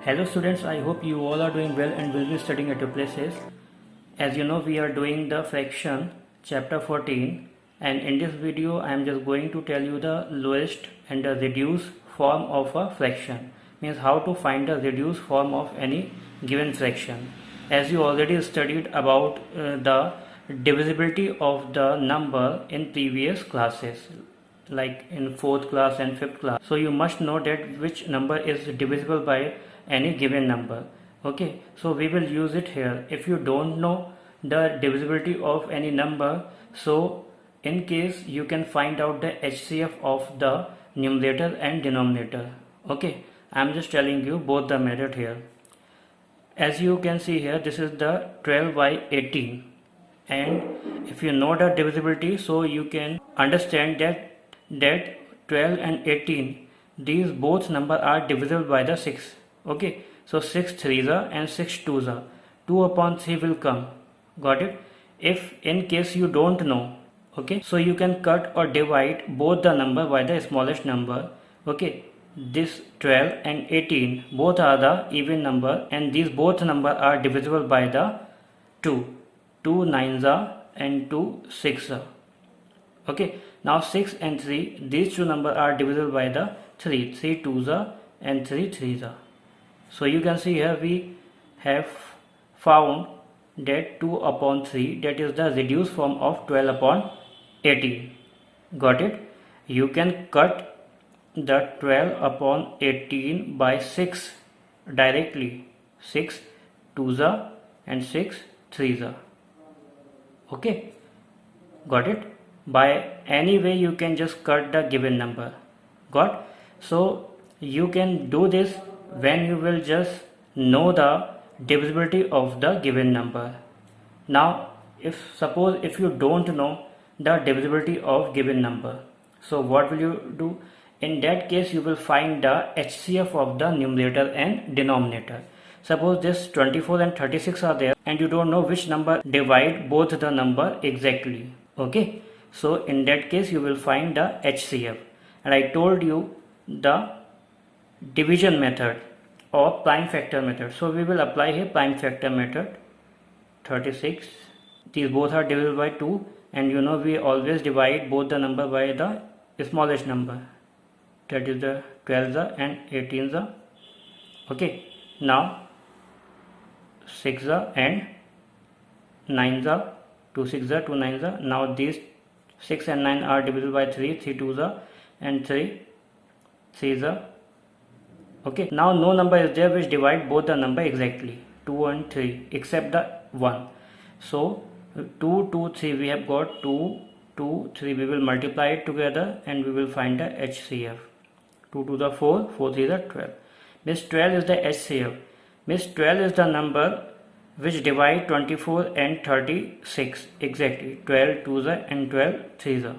Hello students, I hope you all are doing well and will be studying at your places. As you know, we are doing the fraction chapter 14, and in this video I am just going to tell you the lowest and the reduced form of a fraction. Means how to find the reduced form of any given fraction. As you already studied about the divisibility of the number in previous classes, like in 4th class and 5th class, so you must know that which number is divisible by any given number. Okay, so we will use it here. If you don't know the divisibility of any number, so in case you can find out the HCF of the numerator and denominator. Okay, I am just telling you both the method here. As you can see here, this is the 12 by 18, and if you know the divisibility, so you can understand that 12 and 18, these both number are divisible by the 6. Okay, so 6 3s are and 6 2s are, 2 upon 3 will come. Got it? If in case you don't know, okay, so you can cut or divide both the number by the smallest number. Okay, this 12 and 18 both are the even number, and these both number are divisible by the 2. 2 9s are and 2 6 are. Okay, now 6 and 3, these two numbers are divisible by the 3. 3 2s are and 3 3s are. So you can see here we have found that 2 upon 3, that is the reduced form of 12 upon 18. Got it? You can cut the 12 upon 18 by 6 directly. 6 2s are and 6 3s are. Okay, got it? By any way you can just cut the given number. Got? So you can do this when you will just know the divisibility of the given number. Now suppose if you don't know the divisibility of given number, so what will you do? In that case you will find the HCF of the numerator and denominator. Suppose this 24 and 36 are there and you don't know which number divide both the number exactly. Okay, so in that case you will find the HCF, and I told you the division method or prime factor method. So we will apply here prime factor method. 36, these both are divisible by 2, and you know we always divide both the number by the smallest number, that is the 12s and 18s. Okay, now 6 and 9s, 2 6s, 2 9s. Now these 6 and 9 are divisible by 3, 3 2s and 3 3s. Okay, now no number is there which divide both the number exactly, 2 and 3, except the 1. So 2 2 3 we have got 2 2 3, we will multiply it together and we will find the HCF. 2 to the 4, 4 3 the 12. Means 12 is the HCF. Means 12 is the number which divide 24 and 36 exactly, 12 2s and 12 3s.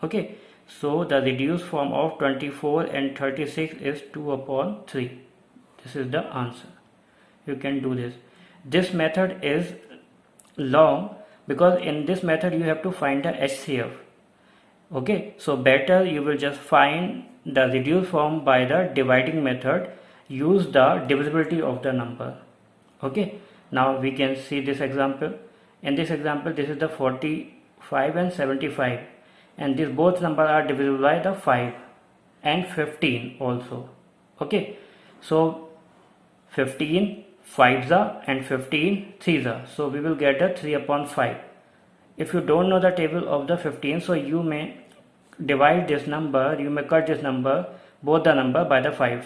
Okay, so the reduced form of 24 and 36 is 2 upon 3. This is the answer. You can do this. This method is long because in this method you have to find the HCF. Okay, so better you will just find the reduced form by the dividing method. Use the divisibility of the number. Okay, now we can see this example. In this example, this is the 45 and 75, and these both numbers are divisible by the 5 and 15 also. Okay, so 15 5s and 15 3s, so we will get the 3 upon 5. If you don't know the table of the 15, so you may divide this number, you may cut this number, both the number by the 5.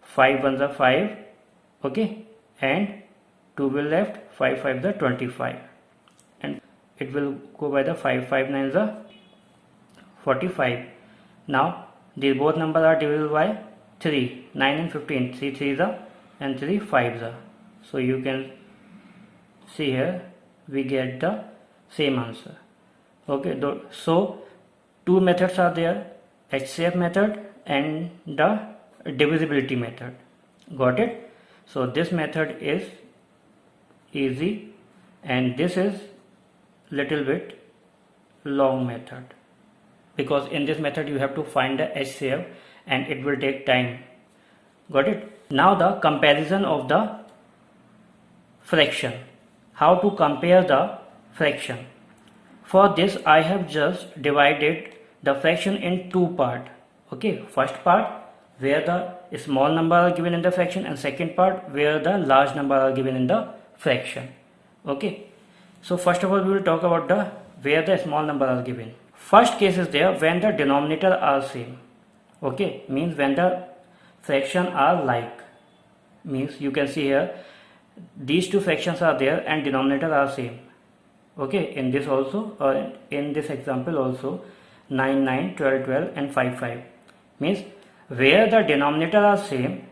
5 1s are 5, okay, and 2 will left, 5 5s are 25, and it will go by the 5 5 9s are 45. Now these both numbers are divisible by 3, 9 and 15, 3 3s and 3 5s. So you can see here we get the same answer. Okay, so two methods are there, HCF method and the divisibility method. Got it? So this method is easy and this is little bit long method, because in this method you have to find the HCF and it will take time. Got it? Now the comparison of the fraction. How to compare the fraction? For this I have just divided the fraction in two parts. Okay, first part where the small number are given in the fraction, and second part where the large number are given in the fraction. Okay, so first of all we will talk about the where the small number are given. First case is there when the denominator are same. Okay, means when the fraction are like, means you can see here these two fractions are there and denominator are same. Okay, in this also, or in this example also, 9 9, 12 12 and 5 5, means where the denominator are same.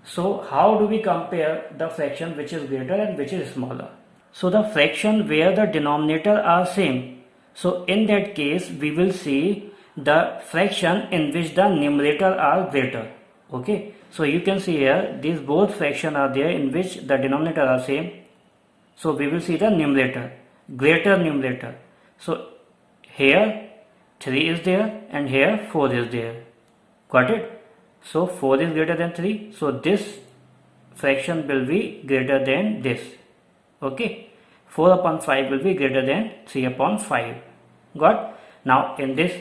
So how do we compare the fraction which is greater and which is smaller? So the fraction where the denominator are same, so in that case we will see the fraction in which the numerator are greater. Okay, so you can see here these both fraction are there in which the denominator are same. So we will see the numerator, greater numerator. So here 3 is there and here 4 is there. Got it? So 4 is greater than 3. So this fraction will be greater than this. Okay. 4 upon 5 will be greater than 3 upon 5. Got? Now in this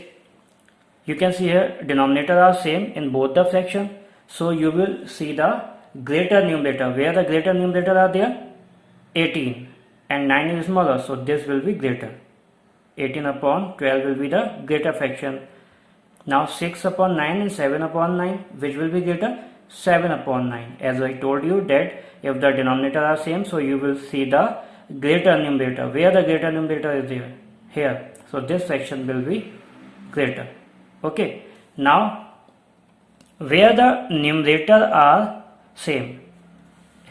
you can see here denominator are same in both the fraction. So you will see the greater numerator. Where the greater numerator are there? 18 and 9 is smaller. So this will be greater. 18 upon 12 will be the greater fraction. Now 6 upon 9 and 7 upon 9, which will be greater? 7 upon 9. As I told you that if the denominator are same, so you will see the greater numerator. Where the greater numerator is there? Here. So this fraction will be greater. Okay. Now where the numerator are same.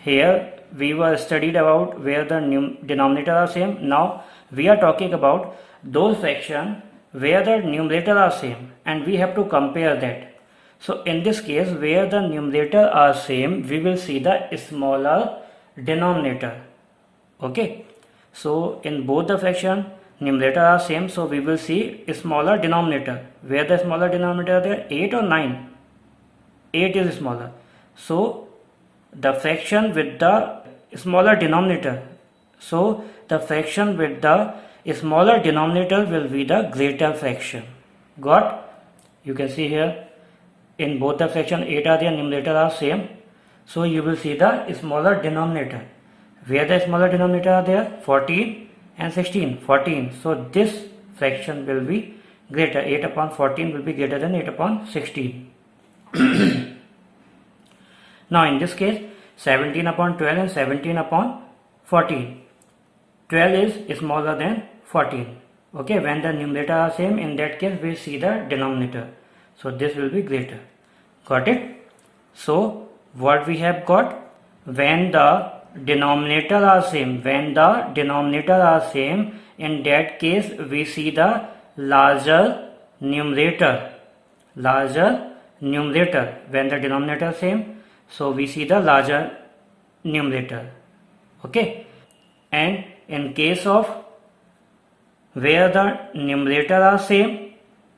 Here we were studied about where the denominator are same. Now we are talking about those fraction where the numerator are same, and we have to compare that. So in this case where the numerator are same, we will see the smaller denominator. Okay, so in both the fraction numerator are same, so we will see a smaller denominator. Where the smaller denominator are there? 8 or 9? 8 is smaller. So the fraction with the smaller denominator, so the fraction with the smaller denominator will be the greater fraction. Got? You can see here in both the fraction 8 are there, numerator are same. So you will see the smaller denominator. Where the smaller denominator are there? 14 and 16. 14. So this fraction will be greater. 8 upon 14 will be greater than 8 upon 16. Now in this case 17 upon 12 and 17 upon 14. 12 is smaller than 14. Okay, when the numerator are same, in that case we see the denominator. So this will be greater. Got it? So what we have got? When the denominator are same, when the denominator are same, in that case we see the larger numerator. Larger numerator. When the denominator are same, so we see the larger numerator. Okay, and in case of where the numerator are same,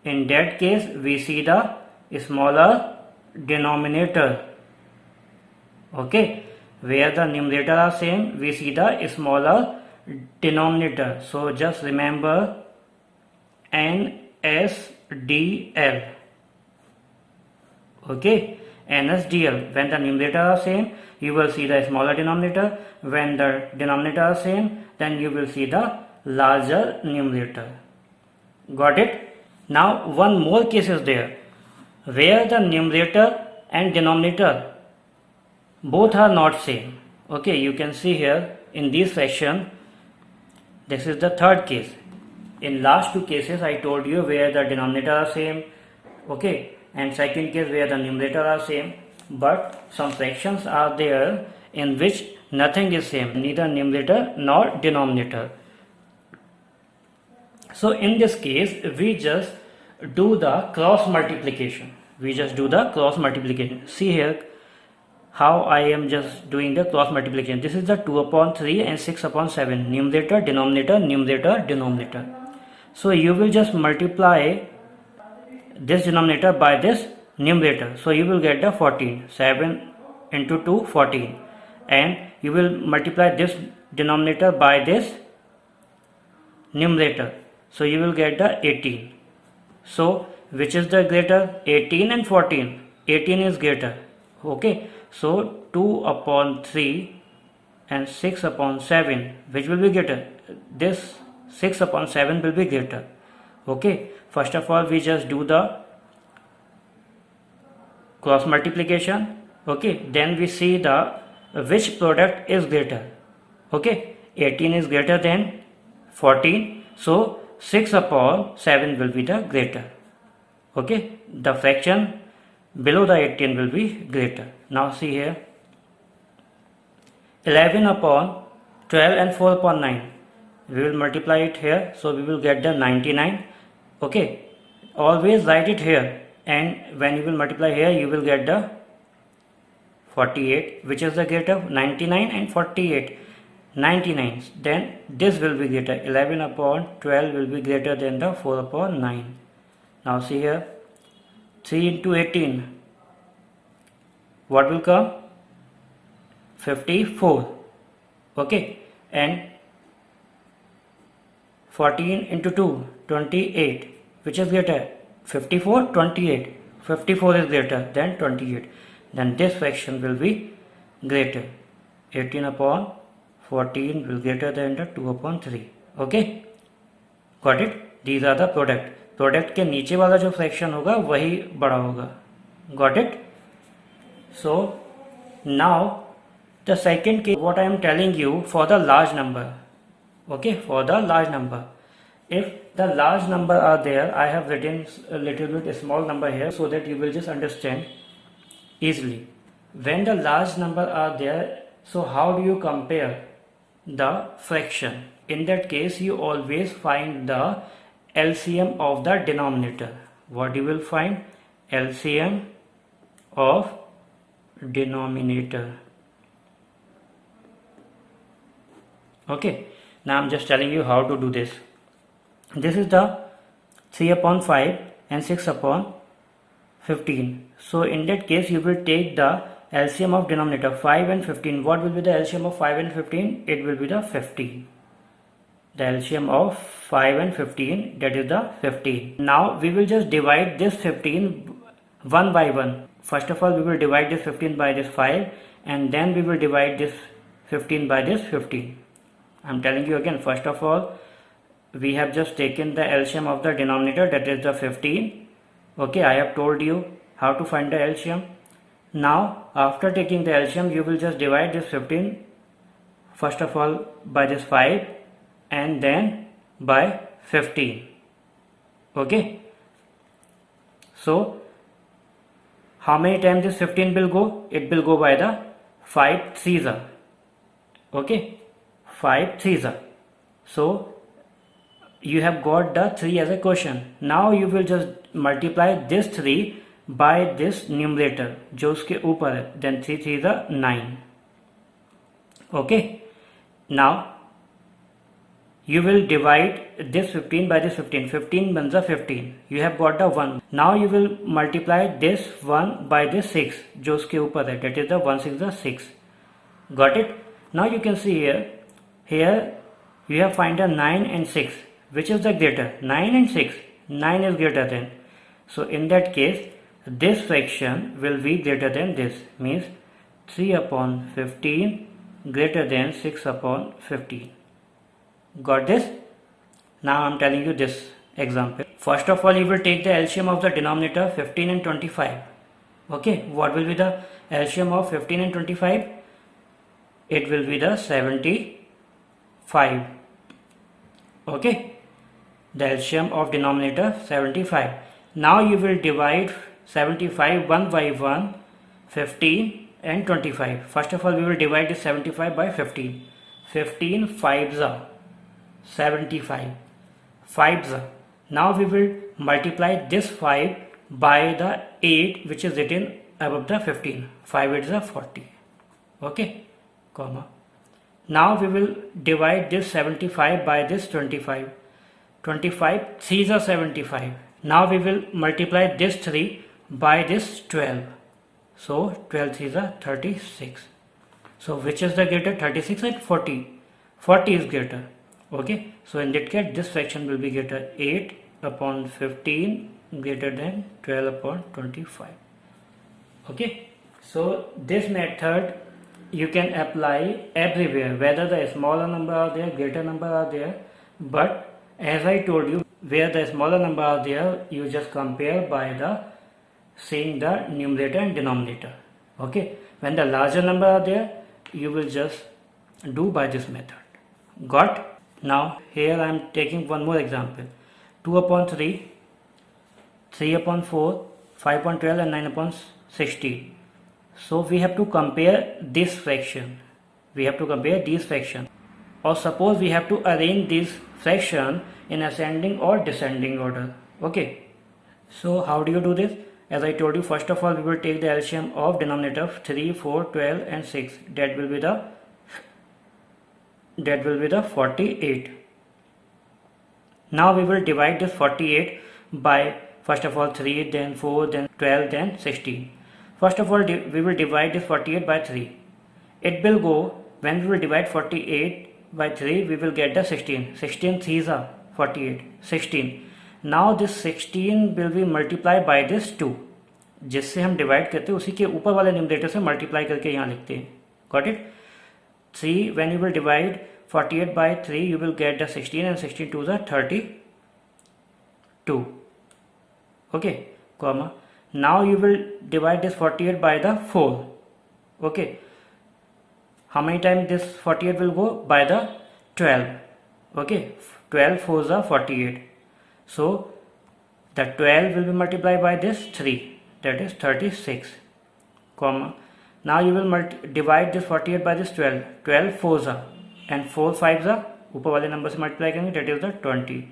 in that case we see the smaller denominator. Okay, where the numerator are same, we see the smaller denominator. So just remember NSDL. Okay, NSDL. When the numerator are same, you will see the smaller denominator. When the denominator are same, then you will see the larger numerator. Got it? Now one more case is there where the numerator and denominator both are not same. Okay, you can see here in this fraction, this is the third case. In last two cases I told you where the denominator are same. Okay, and second case where the numerator are same, but some fractions are there in which nothing is same, neither numerator nor denominator. So in this case we just do the cross multiplication. We just do the cross multiplication. See here how I am just doing the cross multiplication. This is the 2 upon 3 and 6 upon 7. Numerator, denominator, numerator, denominator. So you will just multiply this denominator by this numerator. So you will get the 14. 7 into 2 14, and you will multiply this denominator by this numerator, so you will get the 18. So which is the greater, 18 and 14? 18 is greater. Okay, so 2 upon 3 and 6 upon 7, which will be greater? This 6 upon 7 will be greater. Okay, first of all we just do the cross multiplication. Okay, then we see the which product is greater. Okay, 18 is greater than 14, so 6 upon 7 will be the greater. Okay, the fraction below the 18 will be greater. Now see here, 11 upon 12 and 4 upon 9, we will multiply it here, so we will get the 99. Okay, always write it here, and when you will multiply here you will get the 48. Which is the greater, 99 and 48? 99. Then this will be greater, 11 upon 12 will be greater than the 4 upon 9. Now see here, 3 into 18, what will come? 54. Okay, and 14 into 2, 28. Which is greater, 54, 28? 54 is greater than 28. Then this fraction will be greater, 18 upon 14 will greater than the 2 upon 3. Okay, got it? These are the product. Product के नीचे वाला जो fraction होगा वही बड़ा होगा. Got it? So now the second case, what I am telling you for the large number. Okay, for the large number, if the large number are there, I have written a little bit a small number here so that you will just understand easily. When the large number are there, so how do you compare the fraction? In that case you always find the LCM of the denominator. What you will find? LCM of denominator. Okay, now I'm just telling you how to do this. This is the 3 upon 5 and 6 upon 15. So in that case you will take the LCM of denominator 5 and 15. What will be the LCM of 5 and 15? It will be the 15. The LCM of 5 and 15, that is the 15. Now we will just divide this 15 one by one. First of all we will divide this 15 by this 5, and then we will divide this 15 by this 15. I'm telling you again, first of all we have just taken the LCM of the denominator, that is the 15. Okay, I have told you how to find the LCM. Now after taking the LCM you will just divide this 15 first of all by this 5 and then by 15. Okay, so how many times this 15 will go? It will go by the 5 threes. Okay, 5 threes. So you have got the 3 as a quotient. Now you will just multiply this 3 by this numerator जो उसके ऊपर है. Then 3 3 is 9. Okay, now you will divide this 15 by this 15. 15 becomes 15. You have got the 1. Now you will multiply this 1 by this 6 जो उसके ऊपर है, that is the 1 6 is 6. Got it? Now you can see here you have find a 9 and 6. Which is the greater? 9 and 6. 9 is greater than. So in that case this fraction will be greater than this, means 3 upon 15 greater than 6 upon 15. Got this? Now I am telling you this example. First of all you will take the LCM of the denominator 15 and 25. Okay, what will be the LCM of 15 and 25? It will be the 75. Okay, the LCM of denominator 75. Now you will divide 75 one by one, 15 and 25. First of all we will divide this 75 by 15. 15 5s are 75. 5s. Now we will multiply this 5 by the 8 which is written above the 15. 5 8s are 40. Okay, comma. Now we will divide this 75 by this 25. 25 3s are 75. Now we will multiply this 3 by this 12. So 12 3s are 36. So which is the greater, 36 or 40? 40 is greater. Okay, so in that case this fraction will be greater, 8 upon 15 greater than 12 upon 25. Okay, so this method you can apply everywhere, whether the smaller number are there, greater number are there. But as I told you, where the smaller number are there, you just compare by the seeing the numerator and denominator. Okay, when the larger number are there, you will just do by this method. Got? Now here I am taking one more example. 2 upon 3, 3 upon 4, 5 upon 12 and 9 upon 16. So we have to compare this fraction. We have to compare these fractions. Or suppose we have to arrange this fraction in ascending or descending order. Okay. So how do you do this? As I told you, first of all we will take the LCM of denominator of 3, 4, 12 and 6. That will be the 48. Now we will divide this 48 by first of all 3, then 4, then 12, then 16. First of all we will divide this 48 by 3. It will go, when we will divide 48 by 3, we will get the 16. 16 3s are 48. 16. Now this 16 will be multiplied by this 2. जिससे हम divide करते हैं उसी के ऊपर वाले numerator से multiply करके यहाँ लिखते हैं. Got it? 3, when you will divide 48 by 3, you will get the 16 and 16 2s are 32. Okay, comma. Now you will divide this 48 by the 4. Okay. How many times this 48 will go? By the 12. Okay. 12 4s are 48. So the 12 will be multiplied by this 3. That is 36. Comma. Now you will divide this 48 by this 12. 12 4s are and 4 5s are ऊपर वाले number से multiply करेंगे. That is the 20.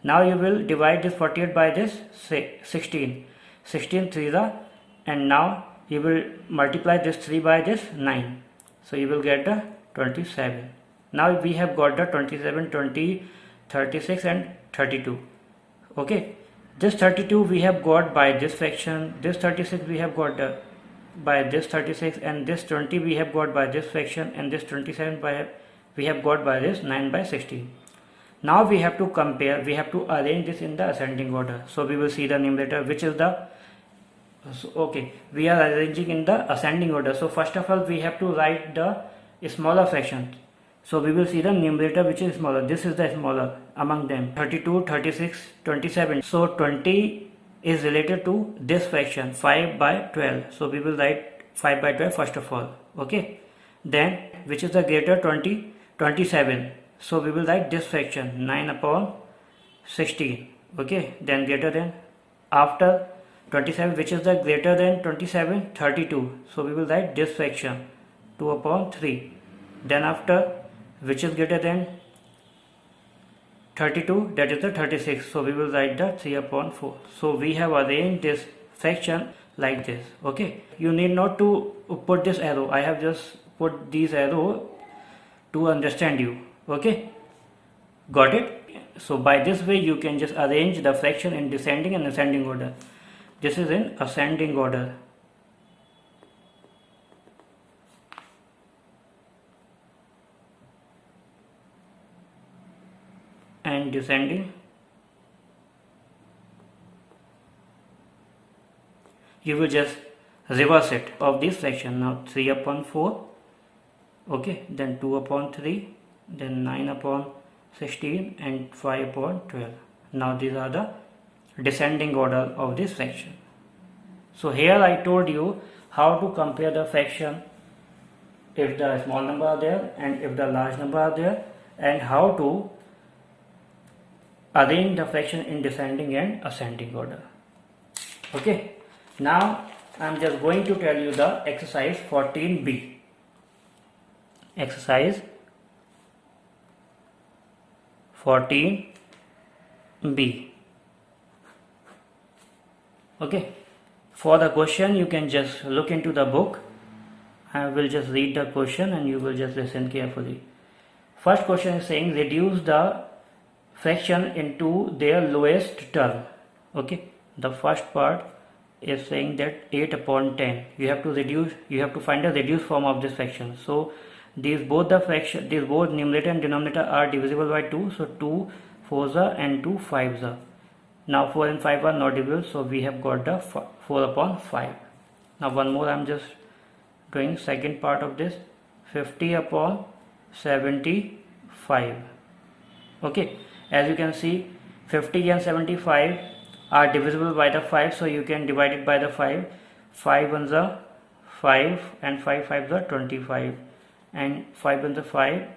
Now you will divide this 48 by this 16. 16 3s are, and now you will multiply this 3 by this 9. So you will get the 27. Now we have got the 27, 20, 36 and 32. Okay. This 32 we have got by this fraction. This 36 we have got by this 36, and this 20 we have got by this fraction, and this 27 we have got by this 9 by 16. Now we have to compare, we have to arrange this in the ascending order. So we will see the numerator, which is the, okay, we are arranging in the ascending order. So first of all we have to write the smaller fraction. So we will see the numerator which is smaller. This is the smaller among them, 32, 36, 27. So 20 is related to this fraction, 5 by 12. So we will write 5 by 12 first of all. Okay. Then which is the greater, 20, 27. So we will write this fraction, 9 upon 16. Okay. Then greater than, after 27, which is the greater than 27, 32. So we will write this fraction, 2 upon 3. Then after, which is greater than 32, that is the 36. So we will write the 3 upon 4. So we have arranged this fraction like this. Okay. You need not to put this arrow. I have just put these arrow to understand you. Okay. Got it? So by this way you can just arrange the fraction in descending and ascending order. This is in ascending order. And descending, you will just reverse it of this fraction. Now 3 upon 4, okay, then 2 upon 3, then 9 upon 16 and 5 upon 12. Now these are the descending order of this fraction. So here I told you how to compare the fraction if the small number are there and if the large number are there, and how to arrange the fraction in descending and ascending order. Okay. Now I am just going to tell you the exercise 14b. Exercise 14b. Okay. For the question you can just look into the book. I will just read the question and you will just listen carefully. First question is saying reduce the fraction into their lowest term. Okay. The first part, is saying that 8 upon 10. You have to find the reduced form of this fraction. So these both numerator and denominator are divisible by 2. So 2 4s are and 2 5s are. Now 4 and 5 are not divisible, so we have got the 4 upon 5. Now one more, I am just doing second part of this, 50 upon 75. Okay, as you can see, 50 and 75 are divisible by the 5, so you can divide it by the 5. 5 ones are 5 and 5 5s are 25, and 5 ones are 5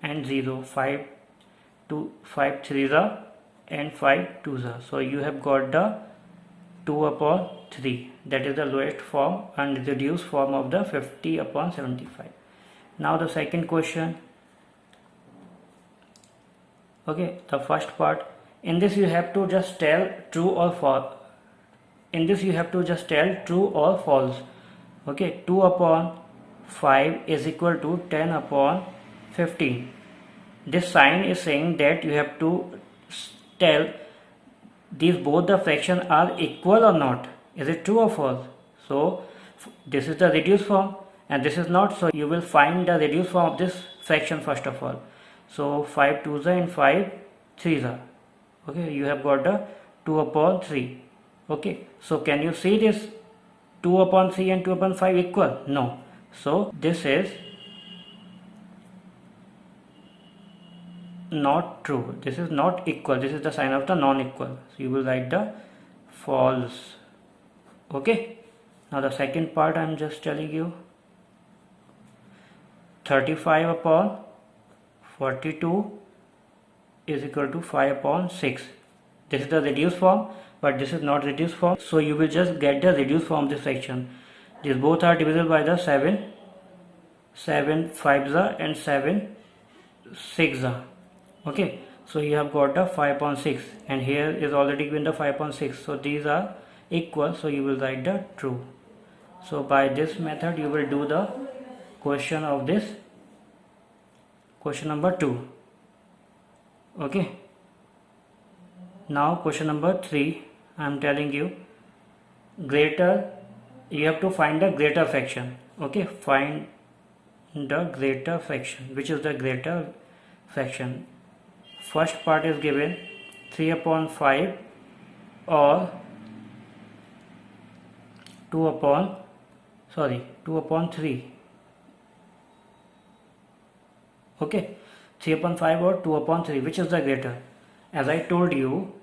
and 0, 5 2 5 3s are and 5 2s are. So you have got the 2 upon 3, that is the lowest form and reduced form of the 50 upon 75. Now the second question. Okay, the first part, in this you have to just tell true or false. Okay, 2 upon 5 is equal to 10 upon 15. This sign is saying that you have to tell these both the fraction are equal or not. Is it true or false? So this is the reduced form and this is not, so you will find the reduced form of this fraction first of all. So 5 2s are and 5 3s are. Okay, you have got the 2 upon 3. Okay, so can you see this 2 upon 3 and 2 upon 5 equal? No. So this is not true. This is not equal. This is the sign of the non-equal. So you will write the false. Okay. Now the second part I am just telling you. 35 upon 42 is equal to 5 upon 6. This is the reduced form, but this is not reduced form. So you will just get the reduced form of this fraction. These both are divisible by the 7 5s are and 7 6s are. Okay, so you have got the 5 upon 6 and here is already given the 5 upon 6. So these are equal, so you will write the true. So by this method you will do the question of this, question number 2. Okay, now question number 3, I am telling you, greater, you have to find the greater fraction. Okay, find the greater fraction. Which is the greater fraction? First part is given 3 upon 5 or 2 upon 3. Okay, 3 upon 5 or 2 upon 3, which is the greater? As I told you,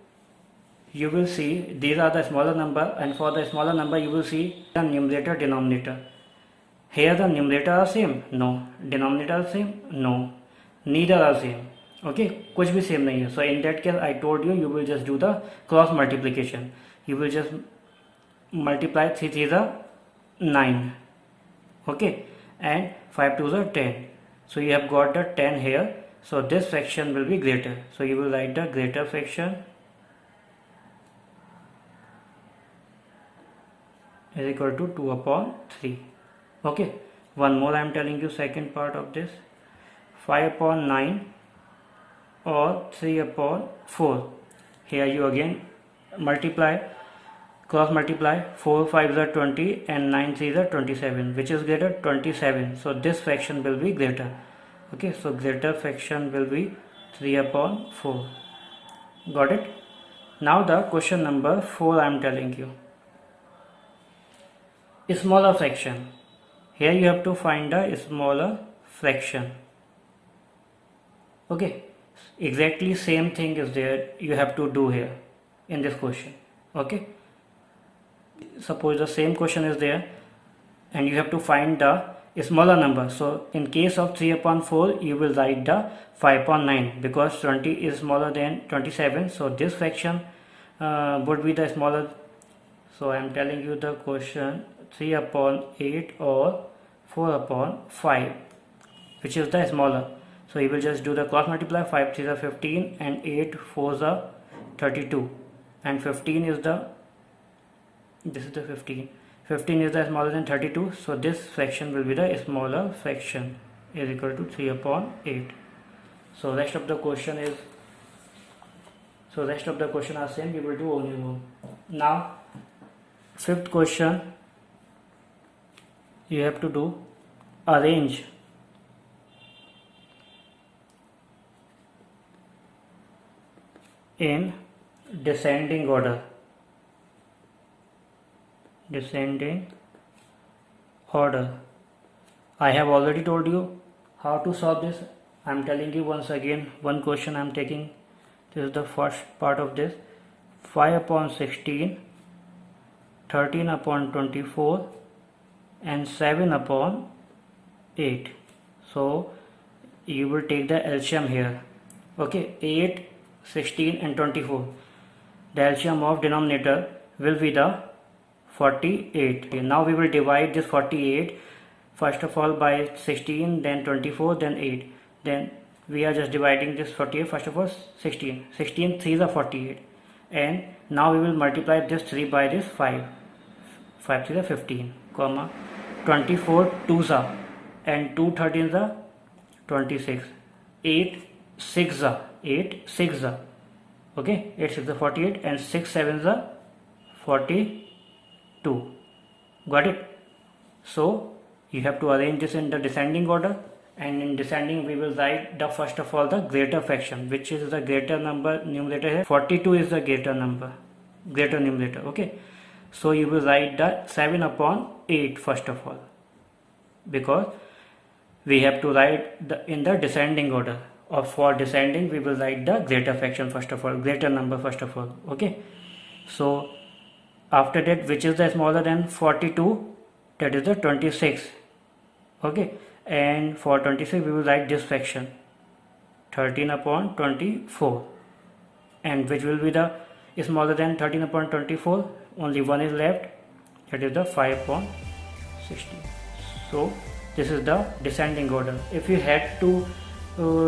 you will see these are the smaller number, and for the smaller number you will see the numerator denominator. Here the numerator are same? No. Denominator are same? No. Neither are same. Okay, कुछ भी same नहीं है. So in that case I told you, you will just do the cross multiplication. You will just multiply 3 3s are 9. Okay, and 5 2s are 10. So you have got the 10 here. So this fraction will be greater. So you will write the greater fraction is equal to 2 upon 3. Okay, one more I am telling you, second part of this, 5 upon 9 or 3 upon 4. Here you again multiply, cross multiply, 4 5s are 20 and 9 3s are 27. Which is greater? 27. So this fraction will be greater. Okay, so greater fraction will be 3 upon 4. Got it? Now the question number 4 I am telling you. A smaller fraction. Here you have to find a smaller fraction. Okay, exactly same thing is there you have to do here in this question. Okay, suppose the same question is there and you have to find the smaller number. So in case of 3 upon 4 you will write the 5 upon 9 because 20 is smaller than 27. So this fraction would be the smaller. So I am telling you the question, 3 upon 8 or 4 upon 5, which is the smaller. So you will just do the cross multiply, 5 3s are 15 and 8 4s are 32, and 15 is the, this is the 15 is the smaller than 32. So this fraction will be the smaller fraction, is equal to 3 upon 8. So rest of the question is, are same, we will do only one. Now Fifth question, you have to do arrange in descending order. Descending order. I have already told you how to solve this. I am telling you once again, one question I am taking. This is the first part of this. 5 upon 16, 13 upon 24 and 7 upon 8. So you will take the LCM here. Okay, 8, 16 and 24. The LCM of denominator will be the 48. Okay, now we will divide this 48 first of all by 16, then 24, then 8. Then we are just dividing this 48 first of all 16. 16 3 is 48. And now we will multiply this 3 by this 5. 5 3 is 15, comma 24 2s are and 2 13s are 26. 8 6 are 8 6 are. Okay, 8 6 are 48 and 6 7s are 42. Got it? So you have to arrange this in the descending order, and in descending we will write the first of all the greater fraction, which is the greater number numerator here. 42 is the greater number, greater numerator. Okay, so you will write the 7 upon 8 first of all, because we have to write in the descending order, or for descending we will write the greater fraction first of all, greater number first of all. Okay, so after that, which is the smaller than 42, that is the 26. Okay, and for 26 we will write this fraction 13 upon 24, and which will be the smaller than 13 upon 24, only one is left, that is the 5 upon 16. So this is the descending order. If you had to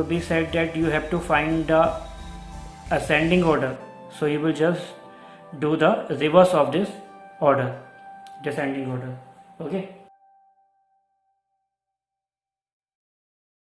be said that you have to find the ascending order, so you will just do the reverse of this order, descending order. Okay.